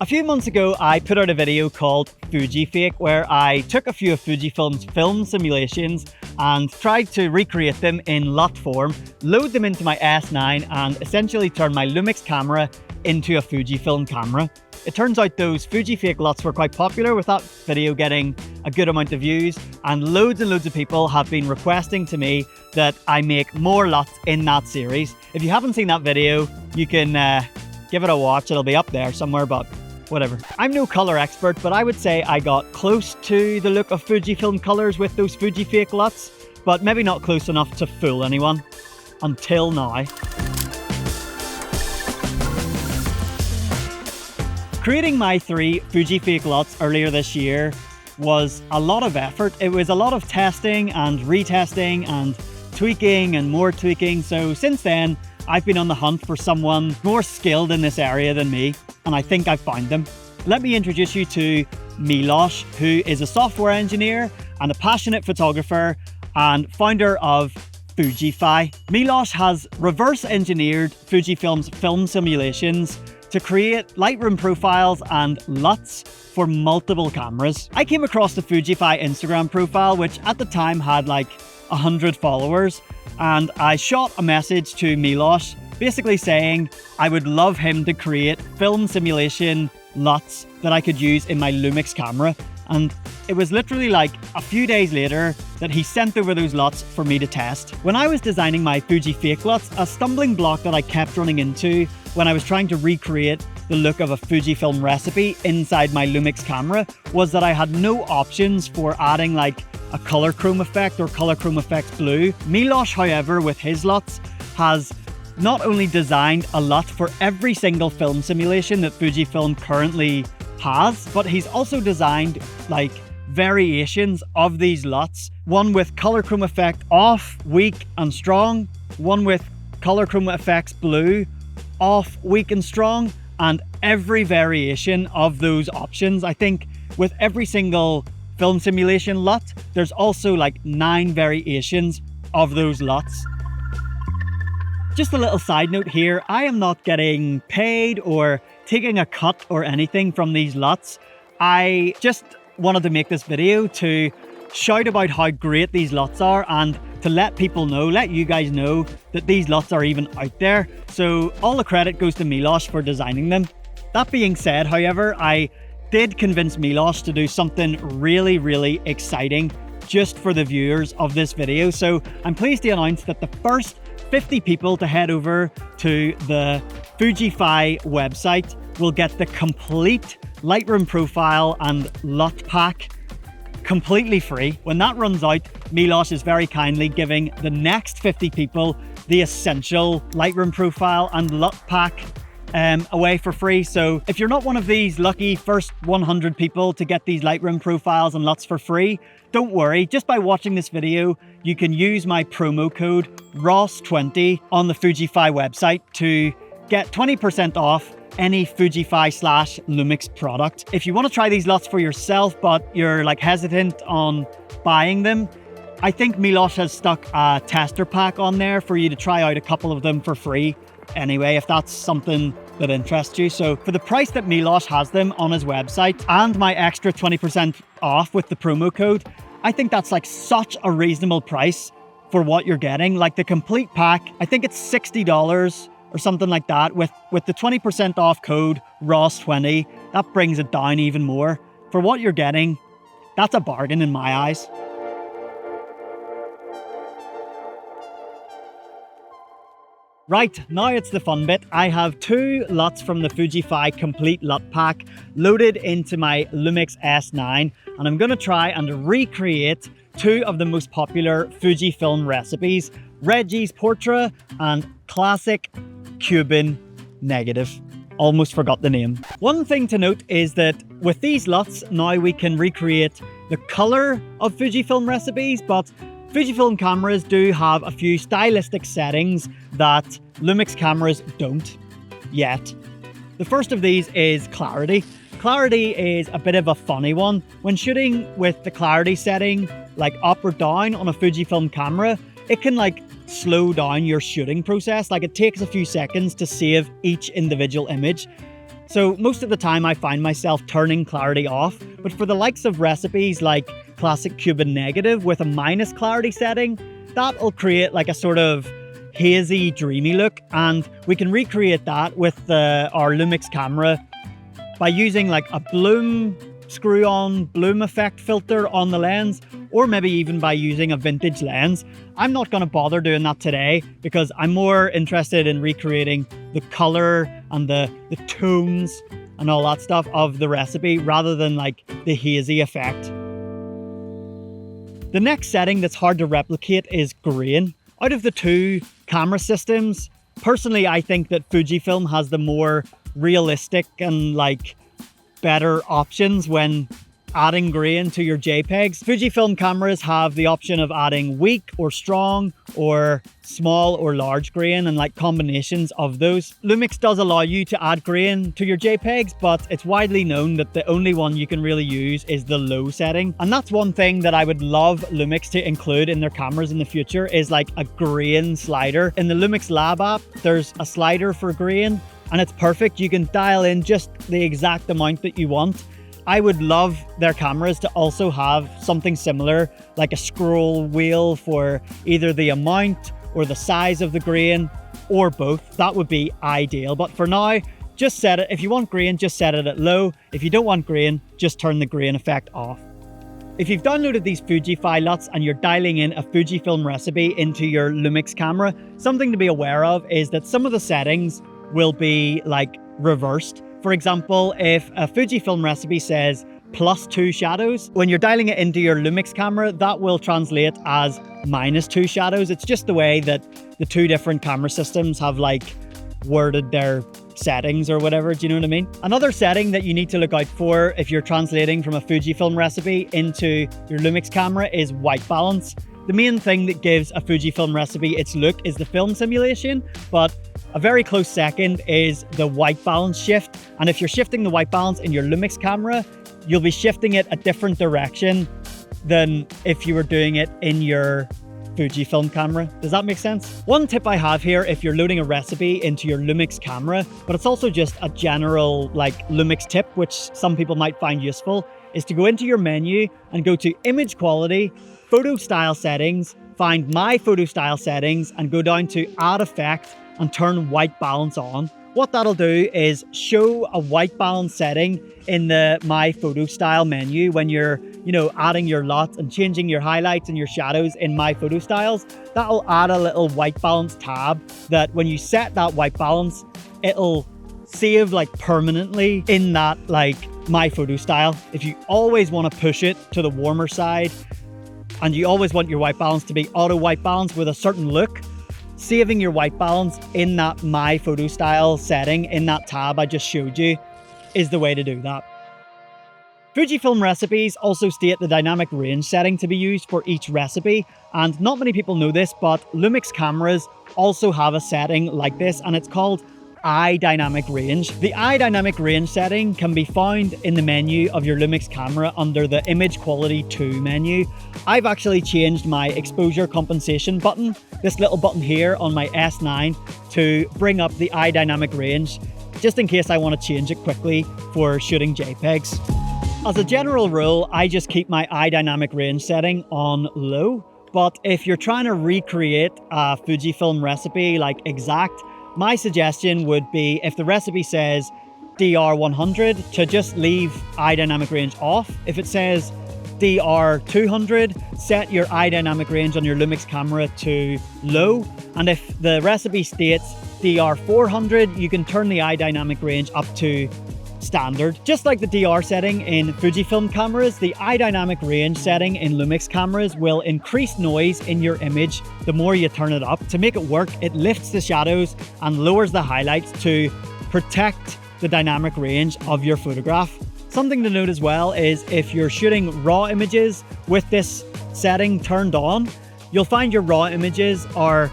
A few months ago, I put out a video called Fujifake where I took a few of Fujifilm's film simulations and tried to recreate them in LUT form, load them into my S9 and essentially turn my LUMIX camera into a Fujifilm camera. It turns out those Fujifake LUTs were quite popular, with that video getting a good amount of views, and loads of people have been requesting to me that I make more LUTs in that series. If you haven't seen that video, you can give it a watch. It'll be up there somewhere, but whatever. I'm no color expert, but I would say I got close to the look of Fujifilm colors with those Fujifake LUTs, but maybe not close enough to fool anyone. Until now. Creating my 3 Fujifake LUTs earlier this year was a lot of effort. It was a lot of testing and retesting and tweaking and more tweaking. So since then, I've been on the hunt for someone more skilled in this area than me, and I think I've found them. Let me introduce you to Milos, who is a software engineer and a passionate photographer and founder of Fujify. Milos has reverse engineered Fujifilm's film simulations to create Lightroom profiles and LUTs for multiple cameras. I came across the Fujify Instagram profile, which at the time had like 100 followers, and I shot a message to Milos basically saying I would love him to create film simulation LUTs that I could use in my LUMIX camera. And it was literally like a few days later that he sent over those LUTs for me to test. When I was designing my Fujifake LUTs, a stumbling block that I kept running into when I was trying to recreate the look of a Fujifilm recipe inside my LUMIX camera was that I had no options for adding like a color chrome effect or color chrome effects blue. Milos, however, with his LUTs, has not only designed a LUT for every single film simulation that Fujifilm currently has, but he's also designed like variations of these LUTs. One with color chrome effect off, weak and strong. One with color chrome effects blue, off, weak and strong. And every variation of those options. I think with every single film simulation LUT, there's also like 9 variations of those LUTs. Just a little side note here, I am not getting paid or taking a cut or anything from these LUTs. I just wanted to make this video to shout about how great these LUTs are and to let people know, let you guys know that these LUTs are even out there. So all the credit goes to Milos for designing them. That being said, however, I did convince Milos to do something really exciting just for the viewers of this video. So I'm pleased to announce that the first 50 people to head over to the Fujify website will get the complete Lightroom profile and LUT pack completely free. When that runs out, Milos is very kindly giving the next 50 people the essential Lightroom profile and LUT pack away for free. So if you're not one of these lucky first 100 people to get these Lightroom profiles and LUTs for free, don't worry. Just by watching this video, you can use my promo code ROSS20 on the Fujify website to get 20% off any Fujify/LUMIX product. If you want to try these LUTs for yourself, but you're like hesitant on buying them, I think Milos has stuck a tester pack on there for you to try out a couple of them for free anyway, if that's something that interests you. So for the price that Milos has them on his website and my extra 20% off with the promo code, I think that's like such a reasonable price for what you're getting. Like the complete pack, I think it's $60 or something like that. With the 20% off code ROSS20, that brings it down even more. For what you're getting, that's a bargain in my eyes. Right, now it's the fun bit. I have 2 LUTs from the Fujify Complete LUT Pack loaded into my LUMIX S9, and I'm going to try and recreate 2 of the most popular Fujifilm recipes, Reggie's Portra and classic Cuban negative. Almost forgot the name. One thing to note is that with these LUTs, now we can recreate the color of Fujifilm recipes, but Fujifilm cameras do have a few stylistic settings that LUMIX cameras don't yet. The first of these is clarity. Clarity is a bit of a funny one. When shooting with the clarity setting, like up or down on a Fujifilm camera, it can like slow down your shooting process. Like it takes a few seconds to save each individual image. So most of the time I find myself turning clarity off, but for the likes of recipes like classic Cuban negative with a minus clarity setting, that'll create like a sort of hazy, dreamy look, and we can recreate that with our LUMIX camera by using like a bloom screw-on bloom effect filter on the lens, or maybe even by using a vintage lens. I'm not going to bother doing that today because I'm more interested in recreating the color and the tones and all that stuff of the recipe rather than like the hazy effect. The next setting that's hard to replicate is grain. Out of the two camera systems, personally I think that Fujifilm has the more realistic and like better options when adding grain to your JPEGs. Fujifilm cameras have the option of adding weak or strong or small or large grain and like combinations of those. LUMIX does allow you to add grain to your JPEGs, but it's widely known that the only one you can really use is the low setting. And that's one thing that I would love LUMIX to include in their cameras in the future is like a grain slider. In the LUMIX Lab app, there's a slider for grain and it's perfect. You can dial in just the exact amount that you want. I would love their cameras to also have something similar, like a scroll wheel for either the amount or the size of the grain, or both. That would be ideal. But for now, just set it, if you want grain, just set it at low. If you don't want grain, just turn the grain effect off. If you've downloaded these Fujify LUTs and you're dialing in a Fujifilm recipe into your LUMIX camera, something to be aware of is that some of the settings will be like reversed. For example, if a Fujifilm recipe says +2 shadows, when you're dialing it into your LUMIX camera, that will translate as -2 shadows. It's just the way that the two different camera systems have like worded their settings or whatever, do you know what I mean? Another setting that you need to look out for if you're translating from a Fujifilm recipe into your LUMIX camera is white balance. The main thing that gives a Fujifilm recipe its look is the film simulation, but a very close second is the white balance shift. And if you're shifting the white balance in your LUMIX camera, you'll be shifting it a different direction than if you were doing it in your Fujifilm camera. Does that make sense? One tip I have here if you're loading a recipe into your LUMIX camera, but it's also just a general like LUMIX tip, which some people might find useful, is to go into your menu and go to image quality, photo style settings, find my photo style settings and go down to add effect and turn white balance on. What that'll do is show a white balance setting in the My Photo Style menu when you're, adding your LUTs and changing your highlights and your shadows in My Photo Styles. That'll add a little white balance tab that when you set that white balance, it'll save like permanently in that like My Photo Style. If you always want to push it to the warmer side and you always want your white balance to be auto white balance with a certain look, saving your white balance in that My Photo Style setting in that tab I just showed you is the way to do that. Fujifilm recipes also state the dynamic range setting to be used for each recipe, and not many people know this, but LUMIX cameras also have a setting like this, and it's called iDynamic range. The iDynamic range setting can be found in the menu of your LUMIX camera under the Image Quality 2 menu. I've actually changed my exposure compensation button, this little button here on my S9, to bring up the iDynamic range, just in case I want to change it quickly for shooting JPEGs. As a general rule, I just keep my iDynamic range setting on low, but if you're trying to recreate a Fujifilm recipe like exact, my suggestion would be if the recipe says DR100 to just leave iDynamic range off. If it says DR200, set your iDynamic range on your LUMIX camera to low. And if the recipe states DR400, you can turn the iDynamic range up to standard. Just like the DR setting in Fujifilm cameras, the iDynamic range setting in LUMIX cameras will increase noise in your image the more you turn it up. To make it work, it lifts the shadows and lowers the highlights to protect the dynamic range of your photograph. Something to note as well is if you're shooting raw images with this setting turned on, you'll find your raw images are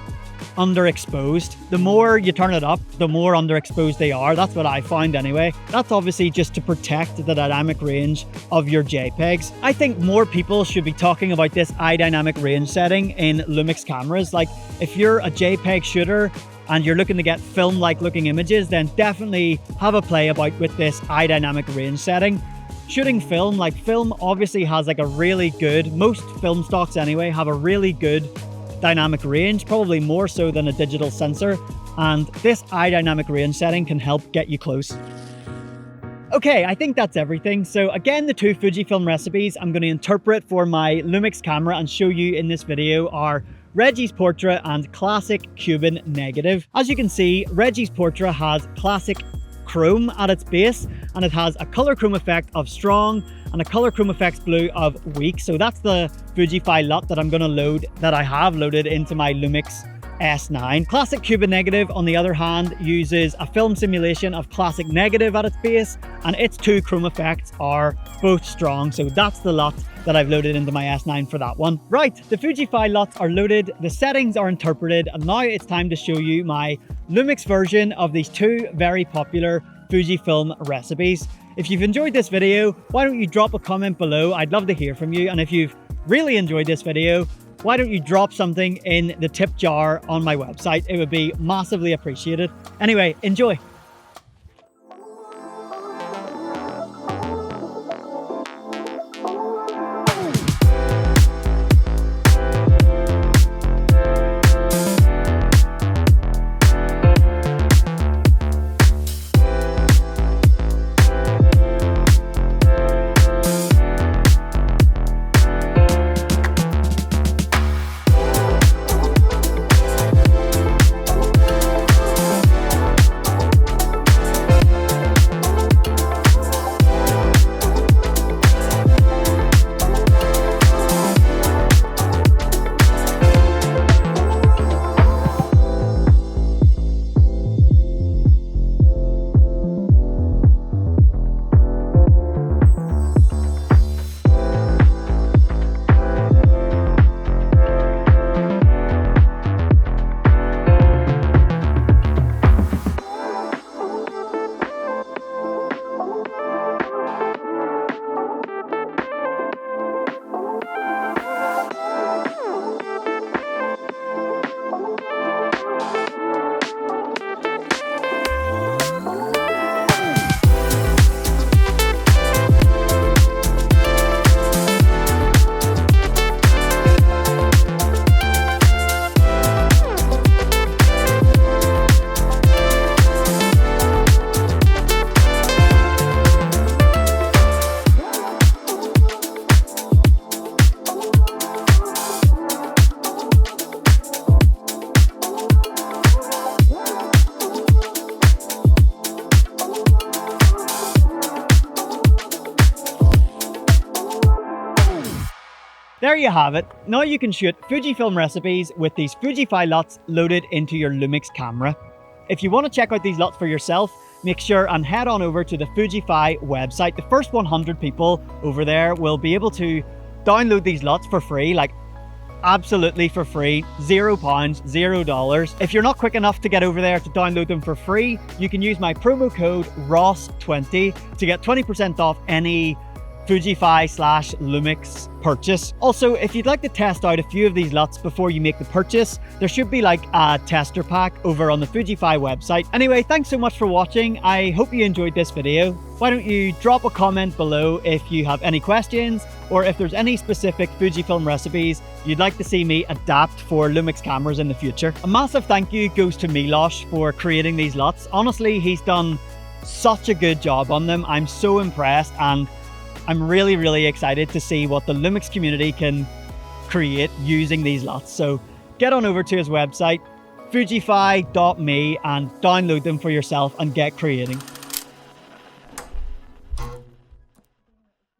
underexposed. The more you turn it up, the more underexposed they are. That's what I found anyway. That's obviously just to protect the dynamic range of your JPEGs. I think more people should be talking about this iDynamic range setting in LUMIX cameras. Like if you're a JPEG shooter and you're looking to get film-like looking images, then definitely have a play about with this iDynamic range setting. Shooting film, like film obviously has like a really good, most film stocks anyway, have a really good dynamic range, probably more so than a digital sensor, and this iDynamic range setting can help get you close. Okay, I think that's everything. So again, the two Fujifilm recipes I'm going to interpret for my LUMIX camera and show you in this video are Reggie's Portra and Classic Cuban Negative. As you can see, Reggie's Portra has classic chrome at its base, and it has a color chrome effect of strong and a color chrome effects blue of weak. So that's the Fujify LUT that I'm going to load, that I have loaded into my LUMIX S9. Classic Cuban Negative, on the other hand, uses a film simulation of Classic Negative at its base, and its two chrome effects are both strong. So that's the LUT that I've loaded into my S9 for that one. Right, the Fujify LUTs are loaded, the settings are interpreted, and now it's time to show you my LUMIX version of these two very popular Fujifilm recipes. If you've enjoyed this video, why don't you drop a comment below? I'd love to hear from you. And if you've really enjoyed this video, why don't you drop something in the tip jar on my website? It would be massively appreciated. Anyway, enjoy. There you have it. Now you can shoot Fujifilm recipes with these Fujify LUTs loaded into your LUMIX camera. If you want to check out these LUTs for yourself, make sure and head on over to the Fujify website. The first 100 people over there will be able to download these LUTs for free, like absolutely for free, £0, $0. If you're not quick enough to get over there to download them for free, you can use my promo code ROSS20 to get 20% off any Fujify/LUMIX purchase. Also, if you'd like to test out a few of these LUTs before you make the purchase, there should be like a tester pack over on the Fujify website. Anyway, thanks so much for watching. I hope you enjoyed this video. Why don't you drop a comment below if you have any questions, or if there's any specific Fujifilm recipes you'd like to see me adapt for LUMIX cameras in the future. A massive thank you goes to Milosh for creating these LUTs. Honestly, he's done such a good job on them. I'm so impressed, and I'm really excited to see what the LUMIX community can create using these LUTs. So get on over to his website, fujify.me, and download them for yourself and get creating.